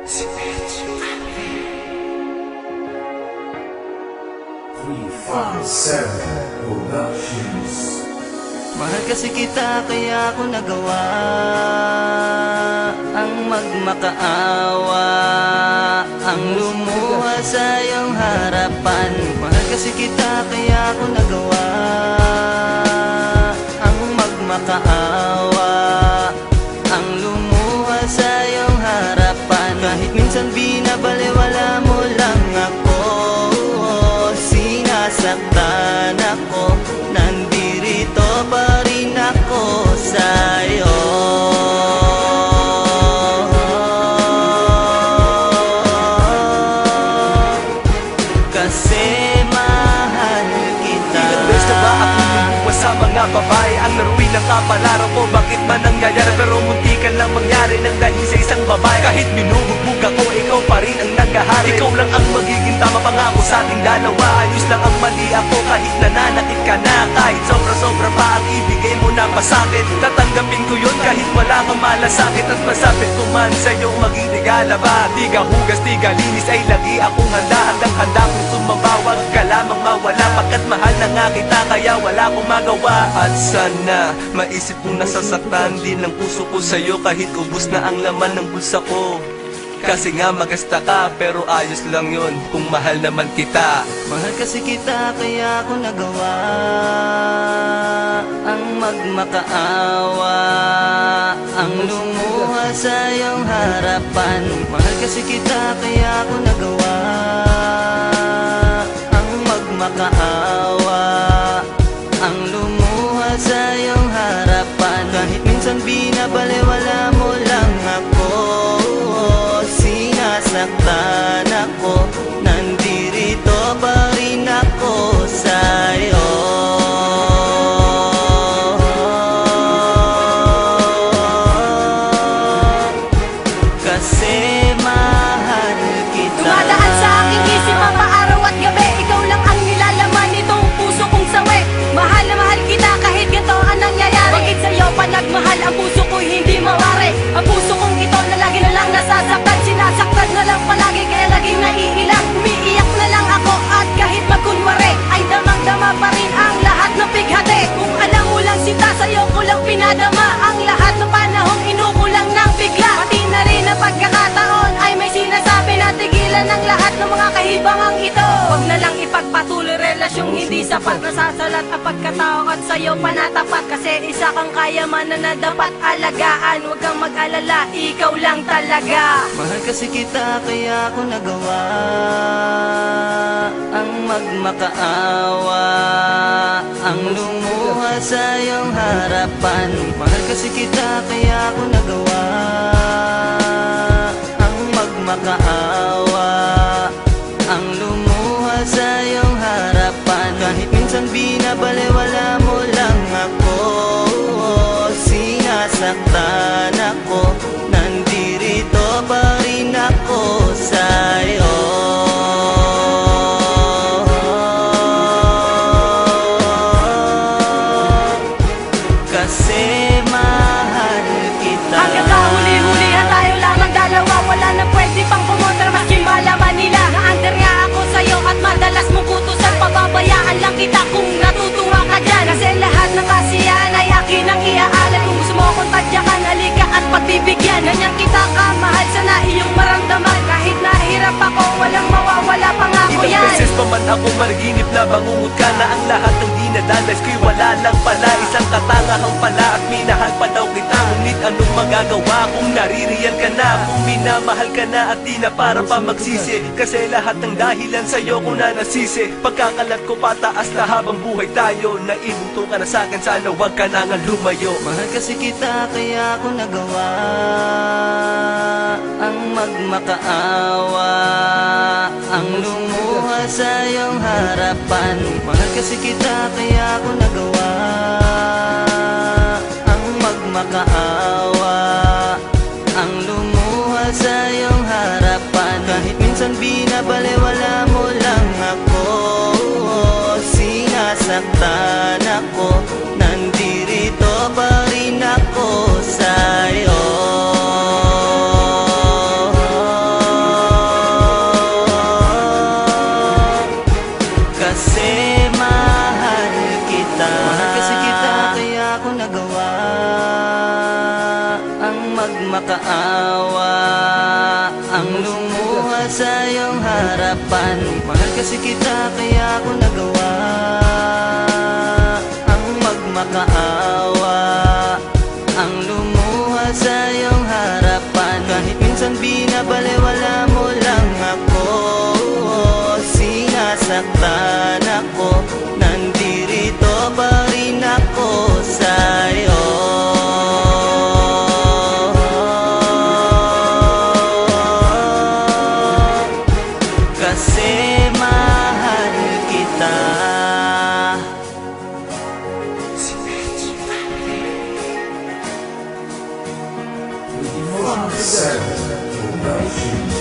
Si Petro 357 Productions. Mahal kasi kita kaya ako nagawa ang magmakaawa, ang lumuha sa iyong harapan. Mahal kasi kita kaya ako nagawa ang magmakaawa, ang lumuha sa iyong harapan. Kahit minsan binabaliwala mo lang ako, sinasaktan ako, nandirito pa rin ako sa'yo. Kasi mahal kita. Ilang beses na ba ako lumuwas sa mga babae? Ang laruin ng kapalaran ko, bakit man nangyayari? Pero munti ka lang mangyari nang dahil sa isang babae. Kahit binubugbog ako, ikaw pa rin ang naghahari. Ikaw lang ang magiging tama, pangako sa ating dalawa. Ayos lang ang mali ako kahit nananakit ka na. Kahit sobra-sobra pa ang ibigay mo na masakit, tatanggapin ko yun kahit wala kang malasakit. At masapit ko man sa'yo maging tigala ba? Di ka hugas, di ka linis, ay lagi akong handa. Hanggang handa kung sumabawag ka lamang mawala. Pagkat mahal na nga kita kaya wala akong magawa. At sana maisip kong nasasaktan din ang puso ko sa'yo kahit ubus na ang laman ng bulsa ko. Kasi nga magasta ka pero ayos lang yun kung mahal naman kita. Mahal kasi kita kaya ako nagawa ang magmakaawa, ang lumuha sa iyong harapan. Mahal kasi kita kaya ako nagawa ang magmakaawa, ang lumuha sa iyong harapan. Kahit minsan binabaliwala mo lang ako, sinasaktan ako, nandirito pa rin ako sa'yo. Kasi mahal kita. Dumadaan sa aking isip araw at gabi, ikaw lang ang nilalaman nitong puso kong sawi. Mahal na mahal kita kahit ganito ang nangyayari. Bakit sa'yo pa nagmahal ang puso ko hindi mawari? Ang puso kong ito na lagi na lang nasasaktan, sinasaktan na lang palagi kaya laging naiiyak. Umiiyak na lang ako at kahit magkunwari ay damang-dama pa rin ang lahat ng bighati. Kung alam mo lang sinta, sa'yo ko lang pinadama ang lahat ng panahong inukulang ng bigla. Pati na rin ang pagkakataon ay may sinasabi na tigilan ng lahat ng mga kahibangang ito. Huwag na lang ipagpatuloy relasyong hindi sapat, nasasalat ang pagkatao at sa'yo panatapat. Kasi isa kang kayamanan na dapat alagaan. Huwag kang mag-alala, ikaw lang talaga. Mahal kasi kita kaya ako nagawa ang magmakaawa, ang lumuha sa iyong harapan. Mahal kasi kita kaya ako nagawa ang magmakaawa, ang lumuha sa iyong harapan. Kahit minsan binabaliwala mo lang ako, sinasaktan ako, nandirito pa rin ako sa'yo. Kasi mahal kita. Hanggang kahuli-hulihan tayo lamang dalawa, wala na pwede pang pumontra maski malaman nila na under nga ako sa'yo at madalas mong kutusan. Pababayaan lang kita kung natutuwa ka dyan, kasi lahat ng kasiyahan ay akin ang iaalay. Kung gusto mo akong tadyakan, halika at pagbibigyan. Ganyan kita kamahal, sana iyong maramdaman. Kahit nahirap ako, walang mawawala pangako Ilang yan. beses pa man ako marginip na bangungot ka na ang lahat ng dinadalas ko'y wala lang pala. Isang katangahang pala at minahal pa daw kita. Ngunit anong magagawa kung naririyan ka na? Kung minamahal ka na at di na para pa magsisi. Kasi lahat ng dahilan sa'yo ko na nasisi. Pagkakalat ko pataas na habang buhay tayo. Naibuto ka na sa'kin, sana wag ka na nga lumayo. Mahal kasi kita kaya ako nagawa ang magmakaawa, ang lumuha sa iyong harapan. Mahal kasi kita kaya ako nagawa ang magmakaawa, ang lumuha sa iyong harapan. Kahit minsan binabaliwala mo lang ako, sinasaktan ako, nandirito pa rin ako sa'yo. magmakaawa ang lumuha sa iyong harapan. Mahal kasi kita kaya ako nagawa ang magmakaawa ang lumuha sa iyong harapan. Kahit minsan binabalewala mo lang ako, sinasaktan ako, nandirito pa rin ako sa'yo. Kasi mahal kita. Seven Productions.